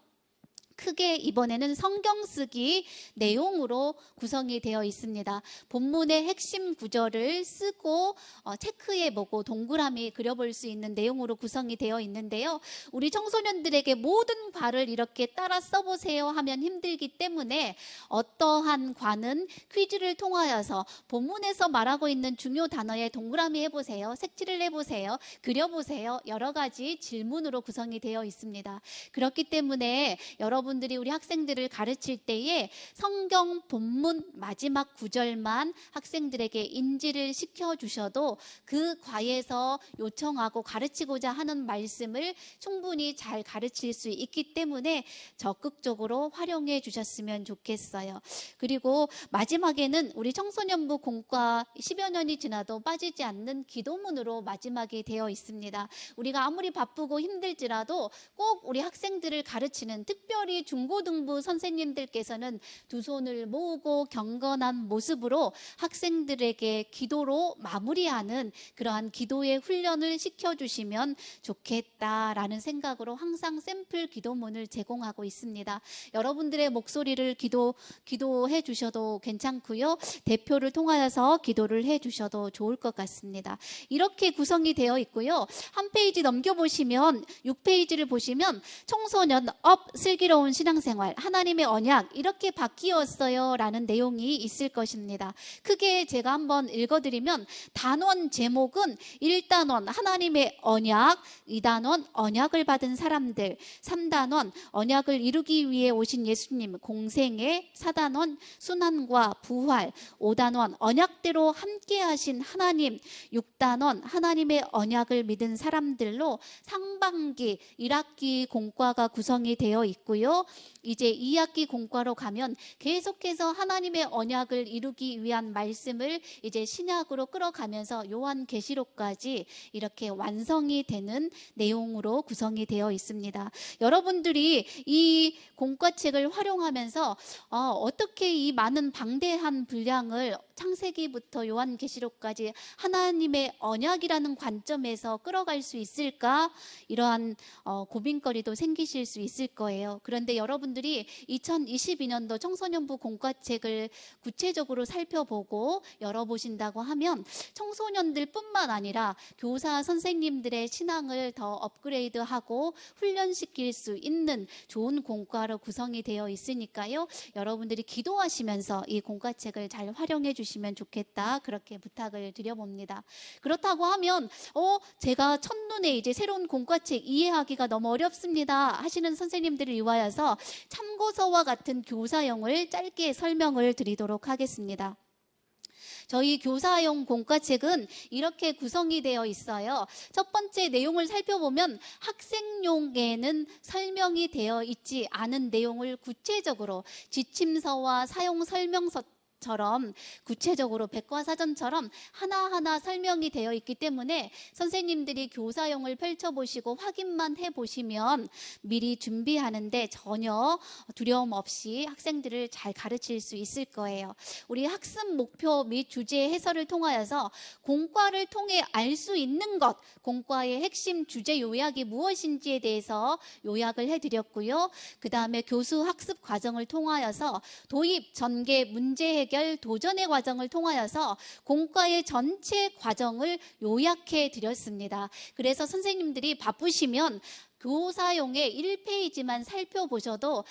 S1: 크게 이번에는 성경 쓰기 내용으로 구성이 되어 있습니다. 본문의 핵심 구절을 쓰고 체크해보고 동그라미 그려볼 수 있는 내용으로 구성이 되어 있는데요. 우리 청소년들에게 모든 과를 이렇게 따라 써보세요 하면 힘들기 때문에 어떠한 과는 퀴즈를 통하여서 본문에서 말하고 있는 중요 단어에 동그라미 해보세요, 색칠을 해보세요, 그려보세요, 여러 가지 질문으로 구성이 되어 있습니다. 그렇기 때문에 여러분들이 우리 학생들을 가르칠 때에 성경 본문 마지막 구절만 학생들에게 인지를 시켜주셔도 그 과에서 요청하고 가르치고자 하는 말씀을 충분히 잘 가르칠 수 있기 때문에 적극적으로 활용해 주셨으면 좋겠어요. 그리고 마지막에는 우리 청소년부 공과 10여 년이 지나도 빠지지 않는 기도문으로 마지막이 되어 있습니다. 우리가 아무리 바쁘고 힘들지라도 꼭 우리 학생들을 가르치는, 특별히 중고등부 선생님들께서는 두 손을 모으고 경건한 모습으로 학생들에게 기도로 마무리하는 그러한 기도의 훈련을 시켜주시면 좋겠다라는 생각으로 항상 샘플 기도문을 제공하고 있습니다. 여러분들의 목소리를 기도해 주셔도 괜찮고요, 대표를 통하여서 기도를 해 주셔도 좋을 것 같습니다. 이렇게 구성이 되어 있고요. 한 페이지 넘겨보시면 6페이지를 보시면 청소년 슬기로운 신앙생활, 하나님의 언약, 이렇게 바뀌었어요 라는 내용이 있을 것입니다. 크게 제가 한번 읽어드리면, 단원 제목은 1단원 하나님의 언약, 2단원 언약을 받은 사람들, 3단원 언약을 이루기 위해 오신 예수님 공생애, 4단원 순환과 부활, 5단원 언약대로 함께 하신 하나님, 6단원 하나님의 언약을 믿은 사람들로 상반기 1학기 공과가 구성이 되어 있고요. 이제 2학기 공과로 가면 계속해서 하나님의 언약을 이루기 위한 말씀을 이제 신약으로 끌어가면서 요한계시록까지 이렇게 완성이 되는 내용으로 구성이 되어 있습니다. 여러분들이 이 공과책을 활용하면서 어떻게 이 많은 방대한 분량을 창세기부터 요한계시록까지 하나님의 언약이라는 관점에서 끌어갈 수 있을까? 이러한 고민거리도 생기실 수 있을 거예요. 그런데 여러분들이 2022년도 청소년부 공과책을 구체적으로 살펴보고 열어보신다고 하면 청소년들 뿐만 아니라 교사 선생님들의 신앙을 더 업그레이드하고 훈련시킬 수 있는 좋은 공과로 구성이 되어 있으니까요. 여러분들이 기도하시면서 이 공과책을 잘 활용해 주시면 좋겠다, 그렇게 부탁을 드려봅니다. 그렇다고 하면 제가 첫눈에 이제 새로운 공과책 이해하기가 너무 어렵습니다 하시는 선생님들을 위하여서 참고서와 같은 교사용을 짧게 설명을 드리도록 하겠습니다. 저희 교사용 공과책은 이렇게 구성이 되어 있어요. 첫 번째 내용을 살펴보면 학생용에는 설명이 되어 있지 않은 내용을 구체적으로 지침서와 사용 설명서 처럼 구체적으로 백과사전처럼 하나하나 설명이 되어 있기 때문에 선생님들이 교사용을 펼쳐보시고 확인만 해보시면 미리 준비하는데 전혀 두려움 없이 학생들을 잘 가르칠 수 있을 거예요. 우리 학습 목표 및 주제 해설을 통하여서 공과를 통해 알 수 있는 것, 공과의 핵심 주제 요약이 무엇인지에 대해서 요약을 해드렸고요. 그 다음에 교수 학습 과정을 통하여서 도입, 전개, 문제 해결, 도전의 과정을 통하여서 공과의 전체 과정을 요약해 드렸습니다. 그래서 선생님들이 바쁘시면 교사용의 1페이지만 살펴보셔도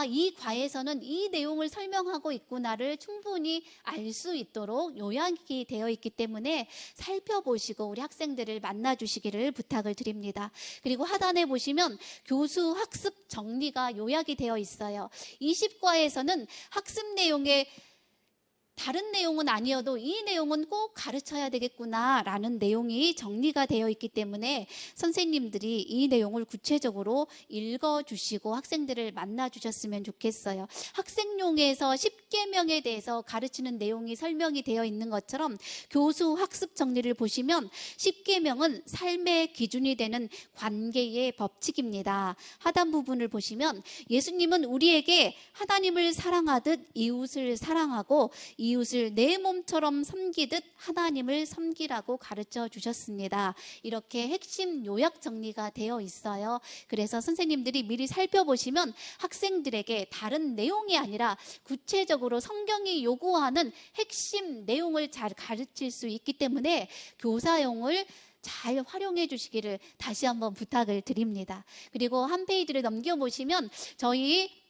S1: 이 과에서는 이 내용을 설명하고 있구나를 충분히 알 수 있도록 요약이 되어 있기 때문에 살펴보시고 우리 학생들을 만나주시기를 부탁을 드립니다. 그리고 하단에 보시면 교수 학습 정리가 요약이 되어 있어요. 20과에서는 학습 내용의 다른 내용은 아니어도 이 내용은 꼭 가르쳐야 되겠구나라는 내용이 정리가 되어 있기 때문에 선생님들이 이 내용을 구체적으로 읽어주시고 학생들을 만나주셨으면 좋겠어요. 학생용에서 10계명에 대해서 가르치는 내용이 설명이 되어 있는 것처럼 교수 학습 정리를 보시면 10계명은 삶의 기준이 되는 관계의 법칙입니다. 하단 부분을 보시면 예수님은 우리에게 하나님을 사랑하듯 이웃을 사랑하고 이웃을 내 몸처럼 섬기듯 하나님을 섬기라고 가르쳐 주셨습니다. 이렇게 핵심 요약 정리가 되어 있어요. 그래서 선생님들이 미리 살펴보시면 학생들에게 다른 내용이 아니라 구체적으로 성경이 요구하는 핵심 내용을 잘 가르칠 수 있기 때문에 교사용을 잘 활용해 주시기를 다시 한번 부탁을 드립니다. 그리고 한 페이지를 넘겨보시면 저희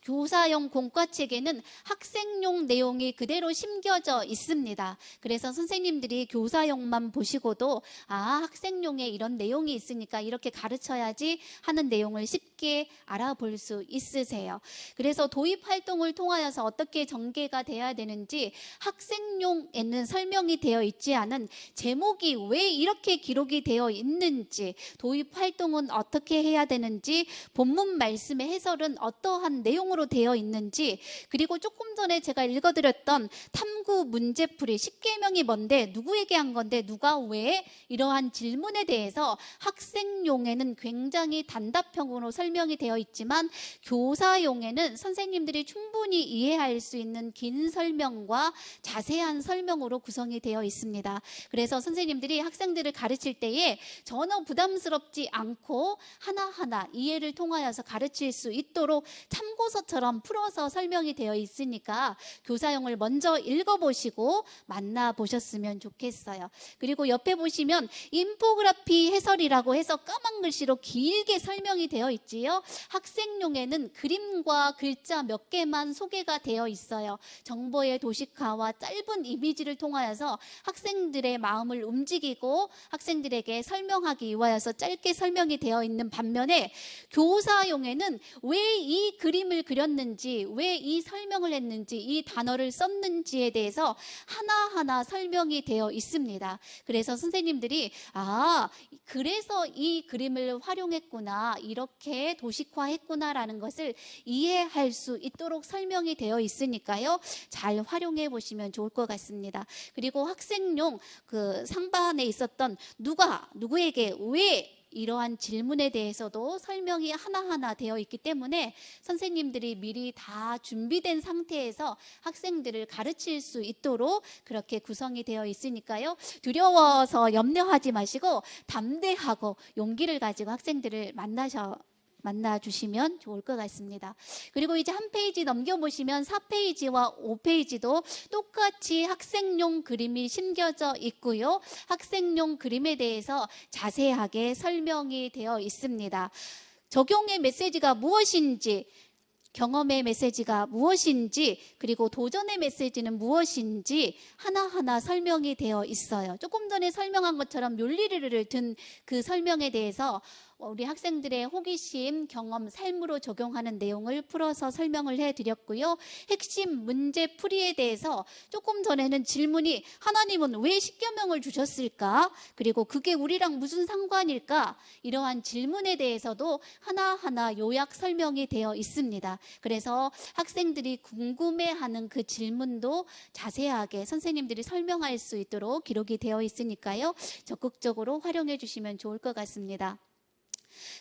S1: 교사용 공과책에는 학생용 내용이 그대로 심겨져 있습니다. 그래서 선생님들이 교사용만 보시고도 학생용에 이런 내용이 있으니까 이렇게 가르쳐야지 하는 내용을 쉽게 알아볼 수 있으세요. 그래서 도입 활동을 통하여서 어떻게 전개가 돼야 되는지 학생용에는 설명이 되어 있지 않은 제목이 왜 이렇게 기록이 되어 있는지, 도입 활동은 어떻게 해야 되는지, 본문 말씀의 해설은 어떠한 내용으로 되어 있는지, 그리고 조금 전에 제가 읽어드렸던 탐구 문제풀이 10계명이 뭔데, 누구에게 한 건데, 누가 왜, 이러한 질문에 대해서 학생용에는 굉장히 단답형으로 설명이 되어 있지만 교사용에는 선생님들이 충분히 이해할 수 있는 긴 설명과 자세한 설명으로 구성이 되어 있습니다. 그래서 선생님들이 학생들을 가르칠 때에 전혀 부담스럽지 않고 하나하나 이해를 통하여서 가르칠 수 있도록 참고서처럼 풀어서 설명이 되어 있으니까 교사용을 먼저 읽어보시고 만나보셨으면 좋겠어요. 그리고 옆에 보시면 인포그래피 해설이라고 해서 까만 글씨로 길게 설명이 되어 있지요. 학생용에는 그림과 글자 몇 개만 소개가 되어 있어요. 정보의 도식화와 짧은 이미지를 통하여서 학생들의 마음을 움직이고 학생들에게 설명하기 위하여서 짧게 설명이 되어 있는 반면에 교사용에는 왜 이 그림을 그렸는지, 왜 이 설명을 했는지, 이 단어를 썼는지에 대해서 하나하나 설명이 되어 있습니다. 그래서 선생님들이 그래서 이 그림을 활용했구나, 이렇게 도식화했구나라는 것을 이해할 수 있도록 설명이 되어 있으니까요. 잘 활용해 보시면 좋을 것 같습니다. 그리고 학생용 그 상반에 있었던 누구에게, 왜, 이러한 질문에 대해서도 설명이 하나하나 되어 있기 때문에 선생님들이 미리 다 준비된 상태에서 학생들을 가르칠 수 있도록 그렇게 구성이 되어 있으니까요. 두려워서 염려하지 마시고 담대하고 용기를 가지고 학생들을 만나주시면 좋을 것 같습니다. 그리고 이제 한 페이지 넘겨보시면 4페이지와 5페이지도 똑같이 학생용 그림이 심겨져 있고요. 학생용 그림에 대해서 자세하게 설명이 되어 있습니다. 적용의 메시지가 무엇인지, 경험의 메시지가 무엇인지, 그리고 도전의 메시지는 무엇인지 하나하나 설명이 되어 있어요. 조금 전에 설명한 것처럼 뮬리르를 든 그 설명에 대해서 우리 학생들의 호기심, 경험, 삶으로 적용하는 내용을 풀어서 설명을 해드렸고요. 핵심 문제풀이에 대해서 조금 전에는 질문이 하나님은 왜 십계명을 주셨을까? 그리고 그게 우리랑 무슨 상관일까? 이러한 질문에 대해서도 하나하나 요약 설명이 되어 있습니다. 그래서 학생들이 궁금해하는 그 질문도 자세하게 선생님들이 설명할 수 있도록 기록이 되어 있으니까요. 적극적으로 활용해 주시면 좋을 것 같습니다.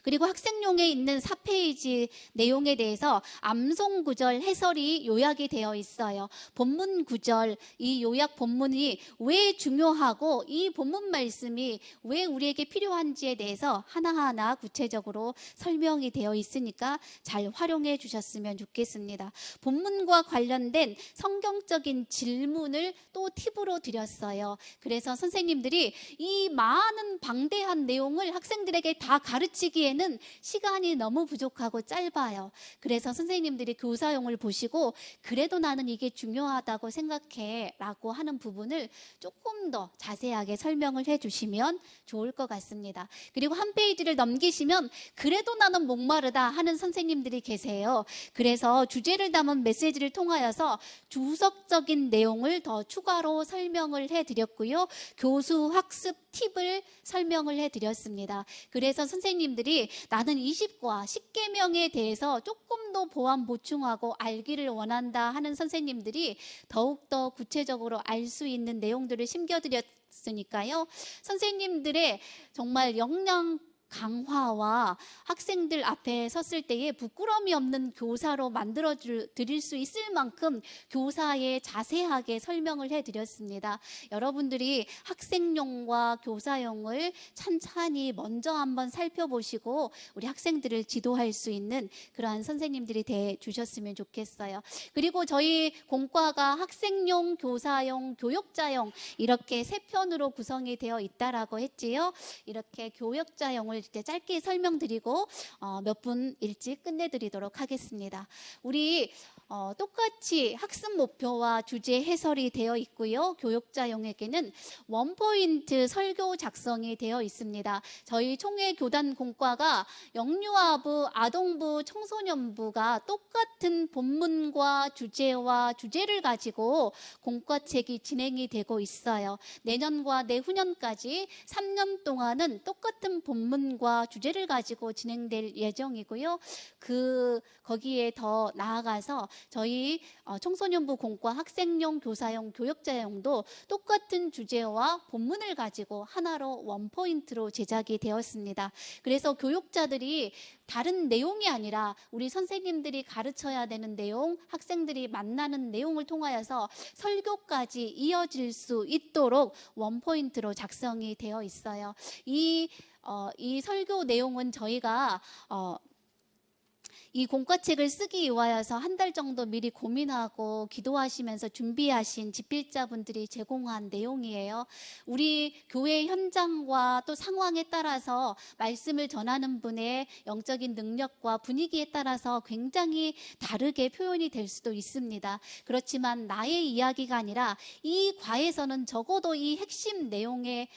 S1: 그리고 학생용에 있는 4페이지 내용에 대해서 암송 구절 해설이 요약이 되어 있어요. 본문 구절, 이 요약 본문이 왜 중요하고 이 본문 말씀이 왜 우리에게 필요한지에 대해서 하나하나 구체적으로 설명이 되어 있으니까 잘 활용해 주셨으면 좋겠습니다. 본문과 관련된 성경적인 질문을 또 팁으로 드렸어요. 그래서 선생님들이 이 많은 방대한 내용을 학생들에게 다 가르치기에는 시간이 너무 부족하고 짧아요. 그래서 선생님들이 교사용을 보시고 그래도 나는 이게 중요하다고 생각해 라고 하는 부분을 조금 더 자세하게 설명을 해주시면 좋을 것 같습니다. 그리고 한 페이지를 넘기시면 그래도 나는 목마르다 하는 선생님들이 계세요. 그래서 주제를 담은 메시지를 통하여서 주석적인 내용을 더 추가로 설명을 해드렸고요. 교수 학습 팁을 설명을 해드렸습니다. 그래서 선생님들이 나는 20과 10계명에 대해서 조금 더 보완 보충하고 알기를 원한다 하는 선생님들이 더욱더 구체적으로 알 수 있는 내용들을 심겨드렸으니까요. 선생님들의 정말 역량 강화와 학생들 앞에 섰을 때에 부끄러움이 없는 교사로 만들어 드릴 수 있을 만큼 교사에 자세하게 설명을 해드렸습니다. 여러분들이 학생용과 교사용을 찬찬히 먼저 한번 살펴보시고 우리 학생들을 지도할 수 있는 그러한 선생님들이 돼 주셨으면 좋겠어요. 그리고 저희 공과가 학생용, 교사용, 교역자용 이렇게 세 편으로 구성이 되어 있다라고 했지요. 이렇게 교역자용을 이제 짧게 설명드리고 몇 분 일찍 끝내드리도록 하겠습니다. 우리 똑같이 학습 목표와 주제 해설이 되어 있고요. 교역자용에게는 원포인트 설교 작성이 되어 있습니다. 저희 총회교단 공과가 영유아부, 아동부, 청소년부가 똑같은 본문과 주제와 주제를 가지고 공과책이 진행이 되고 있어요. 내년과 내후년까지 3년 동안은 똑같은 본문과 주제를 가지고 진행될 예정이고요. 거기에 더 나아가서 저희 청소년부 공과 학생용, 교사용, 교역자용도 똑같은 주제와 본문을 가지고 하나로 원포인트로 제작이 되었습니다. 그래서 교육자들이 다른 내용이 아니라 우리 선생님들이 가르쳐야 되는 내용, 학생들이 만나는 내용을 통하여서 설교까지 이어질 수 있도록 원포인트로 작성이 되어 있어요. 이 설교 내용은 저희가 이 공과책을 쓰기 위하여서 한 달 정도 미리 고민하고 기도하시면서 준비하신 집필자분들이 제공한 내용이에요. 우리 교회 현장과 또 상황에 따라서 말씀을 전하는 분의 영적인 능력과 분위기에 따라서 굉장히 다르게 표현이 될 수도 있습니다. 그렇지만 나의 이야기가 아니라 이 과에서는 적어도 이 핵심 내용의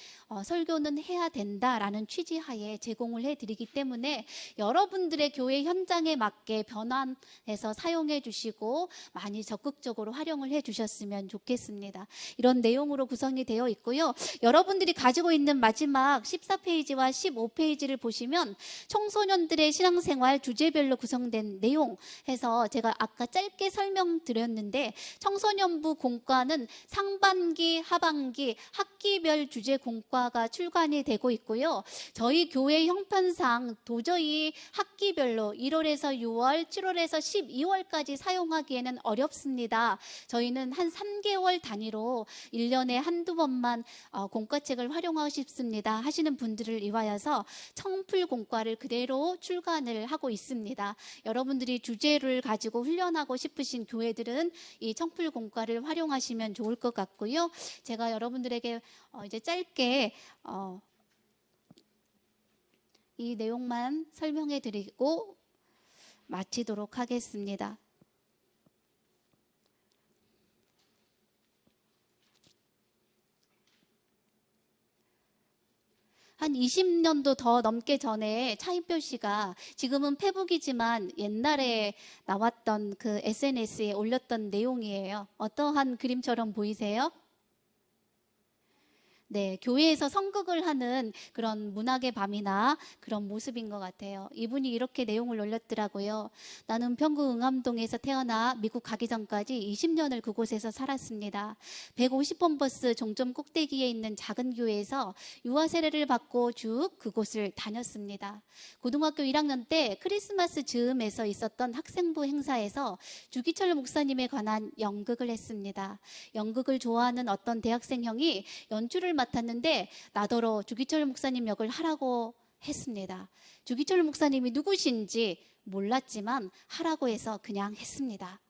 S1: 설교는 해야 된다라는 취지하에 제공을 해드리기 때문에 여러분들의 교회 현장에 맞게 변환해서 사용해 주시고 많이 적극적으로 활용을 해 주셨으면 좋겠습니다. 이런 내용으로 구성이 되어 있고요. 여러분들이 가지고 있는 마지막 14페이지와 15페이지를 보시면 청소년들의 신앙생활 주제별로 구성된 내용 해서 제가 아까 짧게 설명드렸는데 청소년부 공과는 상반기, 하반기, 학기별 주제 공과가 출간이 되고 있고요. 저희 교회 형편상 도저히 학기별로 1월에서 6월, 7월에서 12월까지 사용하기에는 어렵습니다. 저희는 한 3개월 단위로 1년에 한두 번만 공과책을 활용하고 싶습니다 하시는 분들을 위하여서 청풀 공과를 그대로 출간을 하고 있습니다. 여러분들이 주제를 가지고 훈련하고 싶으신 교회들은 이 청풀 공과를 활용하시면 좋을 것 같고요. 제가 여러분들에게 이제 짧게 이 내용만 설명해 드리고 마치도록 하겠습니다. 한 20년도 더 넘게 전에 차인표 씨가 지금은 페북이지만 옛날에 나왔던 그 SNS에 올렸던 내용이에요. 어떠한 그림처럼 보이세요? 네, 교회에서 성극을 하는 그런 문학의 밤이나 그런 모습인 것 같아요. 이분이 이렇게 내용을 올렸더라고요. 나는 평구 응암동에서 태어나 미국 가기 전까지 20년을 그곳에서 살았습니다. 150번 버스 종점 꼭대기에 있는 작은 교회에서 유아 세례를 받고 쭉 그곳을 다녔습니다. 고등학교 1학년 때 크리스마스 즈음에서 있었던 학생부 행사에서 주기철 목사님에 관한 연극을 했습니다. 연극을 좋아하는 어떤 대학생 형이 연출을 맡았는데 나더러 주기철 목사님 역을 하라고 했습니다. 주기철 목사님이 누구신지 몰랐지만 하라고 해서 그냥 했습니다.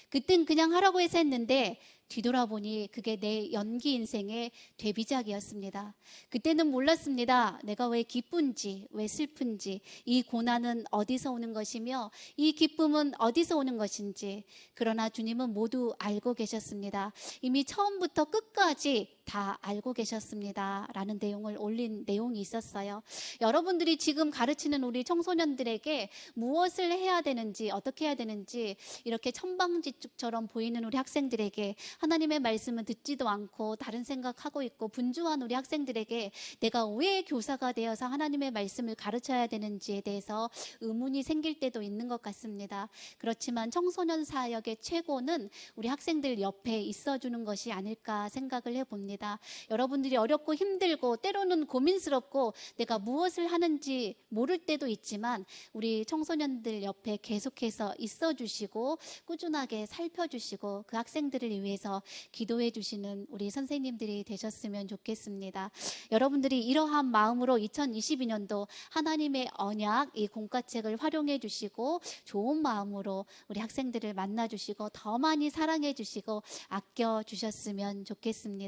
S1: 그땐 그냥 하라고 해서 했는데 뒤돌아보니 그게 내 연기 인생의 데뷔작이었습니다. 그때는 몰랐습니다. 내가 왜 기쁜지, 왜 슬픈지, 이 고난은 어디서 오는 것이며 이 기쁨은 어디서 오는 것인지. 그러나 주님은 모두 알고 계셨습니다. 이미 처음부터 끝까지 다 알고 계셨습니다. 라는 내용을 올린 내용이 있었어요. 여러분들이 지금 가르치는 우리 청소년들에게 무엇을 해야 되는지, 어떻게 해야 되는지 이렇게 천방지축처럼 보이는 우리 학생들에게 하나님의 말씀은 듣지도 않고 다른 생각하고 있고 분주한 우리 학생들에게 내가 왜 교사가 되어서 하나님의 말씀을 가르쳐야 되는지에 대해서 의문이 생길 때도 있는 것 같습니다. 그렇지만 청소년 사역의 최고는 우리 학생들 옆에 있어주는 것이 아닐까 생각을 해봅니다. 여러분들이 어렵고 힘들고 때로는 고민스럽고 내가 무엇을 하는지 모를 때도 있지만 우리 청소년들 옆에 계속해서 있어주시고 꾸준하게 살펴주시고 그 학생들을 위해서 기도해 주시는 우리 선생님들이 되셨으면 좋겠습니다. 여러분들이 이러한 마음으로 2022년도 하나님의 언약 이 공과책을 활용해 주시고 좋은 마음으로 우리 학생들을 만나 주시고 더 많이 사랑해 주시고 아껴 주셨으면 좋겠습니다.